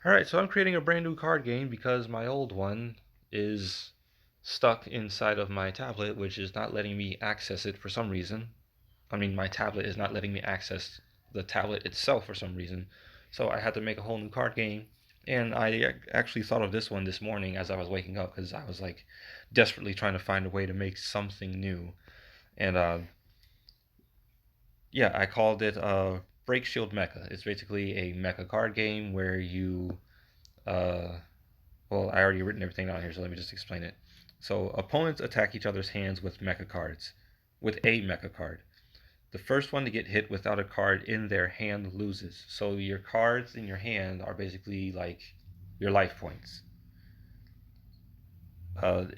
Alright, so I'm creating a brand new card game because my old one is stuck inside of my tablet, which is not letting me access it for some reason. I mean, my tablet is not letting me access the tablet itself for some reason. So I had to make a whole new card game. And I actually thought of this one this morning as I was waking up because I was like desperately trying to find a way to make something new. And yeah, I called it Break Shield Mecha. It's basically a mecha card game where you uh, well, I already written everything down here, so let me just explain it. So opponents attack each other's hands with mecha cards, with a mecha card. The first one to get hit without a card in their hand loses. So your cards in your hand are basically like your life points.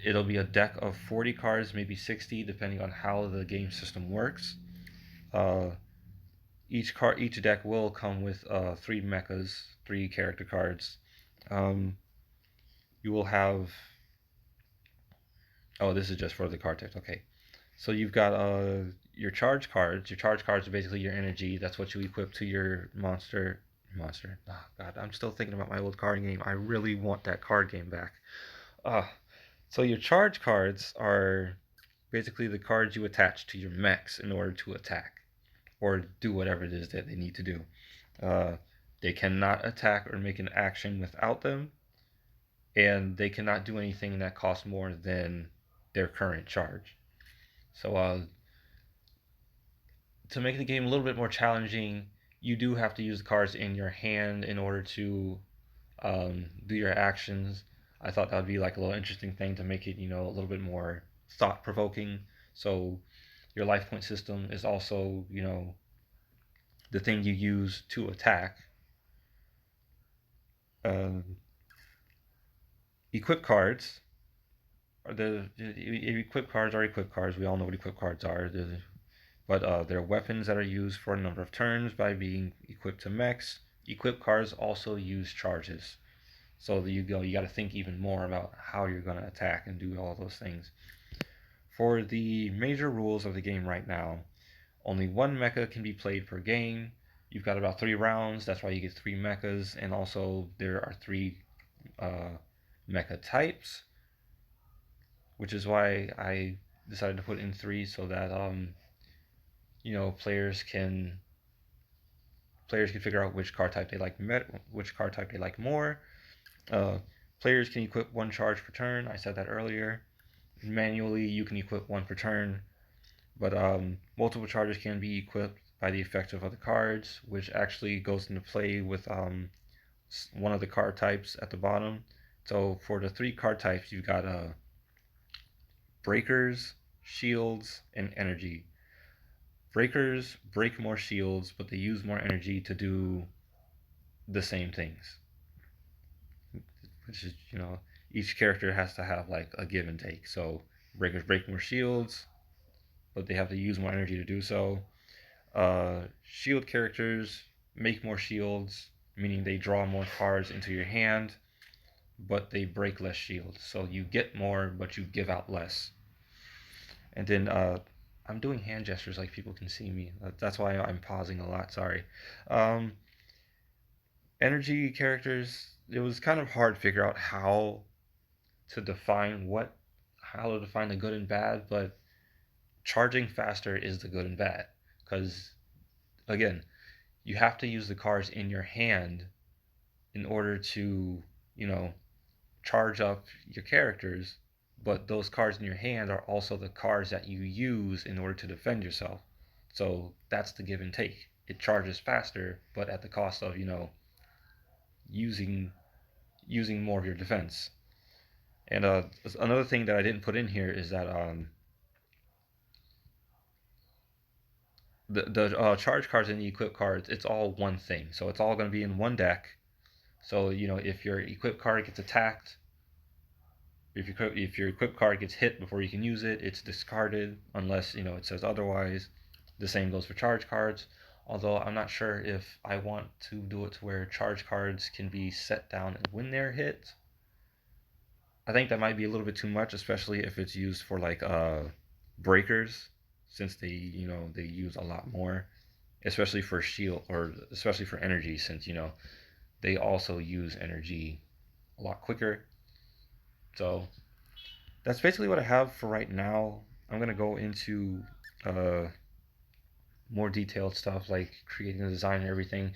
It'll be a deck of 40 cards, maybe 60, depending on how the game system works. Uh, each deck will come with three mechas, three character cards. Um, you will have. Oh, this is just for the card text. Okay. So you've got your charge cards. Your charge cards are basically your energy. That's what you equip to your monster. Oh God, I'm still thinking about my old card game. I really want that card game back. Uh, so your charge cards are basically the cards you attach to your mechs in order to attack or do whatever it is that they need to do. Uh, they cannot attack or make an action without them, and they cannot do anything that costs more than their current charge. So to make the game a little bit more challenging, you do have to use the cards in your hand in order to do your actions. I thought that would be like a little interesting thing to make it, a little bit more thought provoking. So your life point system is also, the thing you use to attack. Um, equip cards. Equip cards are equip cards. We all know what equip cards are. But they're weapons that are used for a number of turns by being equipped to mechs. Equip cards also use charges. So you got to think even more about how you're going to attack and do all those things. For the major rules of the game right now, only one mecha can be played per game. You've got about 3 rounds. That's why you get 3 mechas, and also there are 3 mecha types, which is why I decided to put in 3 so that players can figure out which card type they like which card type they like more. Uh, Players can equip 1 charge per turn. I said that earlier. Manually, you can equip 1 per turn, but multiple charges can be equipped by the effect of other cards, which actually goes into play with one of the card types at the bottom. So for the 3 card types, you've got breakers, shields, and energy. Breakers break more shields, but they use more energy to do the same things. Which is, each character has to have like a give and take. So breakers break more shields, but they have to use more energy to do so. Shield characters make more shields, meaning they draw more cards into your hand, but they break less shields. So you get more, but you give out less. And then I'm doing hand gestures like people can see me. That's why I'm pausing a lot. Sorry. Um, Energy characters. It was kind of hard to figure out to define how to define the good and bad, but charging faster is the good and bad because again, you have to use the cards in your hand in order to, you know, charge up your characters, but those cards in your hand are also the cards that you use in order to defend yourself. So that's the give and take. It charges faster, but at the cost of, using using more of your defense. And another thing that I didn't put in here is that the charge cards and the equip cards, it's all one thing. So it's all going to be in one deck. So if your equip card gets attacked, if your equip card gets hit before you can use it, it's discarded unless it says otherwise. The same goes for charge cards. Although I'm not sure if I want to do it to where charge cards can be set down when they're hit. I think that might be a little bit too much, especially if it's used for like breakers, since they use a lot more, especially for shield or especially for energy, since they also use energy a lot quicker. So that's basically what I have for right now. I'm gonna go into uh, more detailed stuff like creating the design and everything.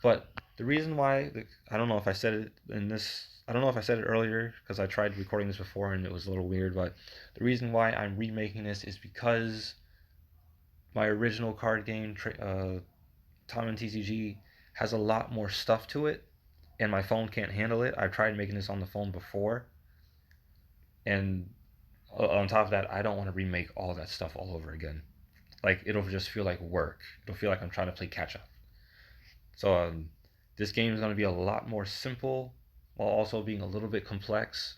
But the reason why I don't know if I said it in this. I don't know if I said it earlier because I tried recording this before and it was a little weird. But the reason why I'm remaking this is because my original card game, Tamen TCG, has a lot more stuff to it, and my phone can't handle it. I've tried making this on the phone before, and on top of that, I don't want to remake all that stuff all over again. Like it'll just feel like work. It'll feel like I'm trying to play catch up. So this game is going to be a lot more simple while also being a little bit complex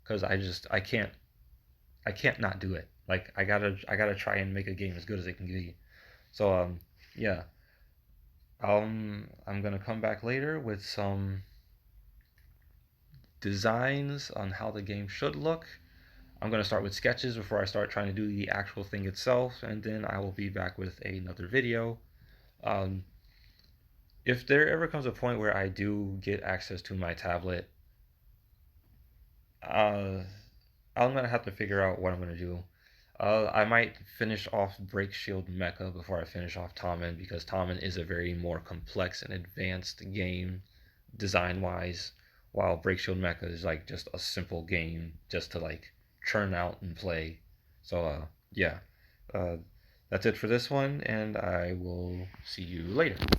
because I can't not do it. Like I gotta try and make a game as good as it can be. So yeah, I'm gonna come back later with some designs on how the game should look. I'm gonna start with sketches before I start trying to do the actual thing itself, and then I will be back with another video. Um, if there ever comes a point where I do get access to my tablet, uh, I'm gonna have to figure out what I'm gonna do. I might finish off Break Shield Mecha before I finish off Tommen because Tommen is a very more complex and advanced game design wise, while Break Shield Mecha is like just a simple game just to like churn out and play. So yeah, uh, that's it for this one, and I will see you later.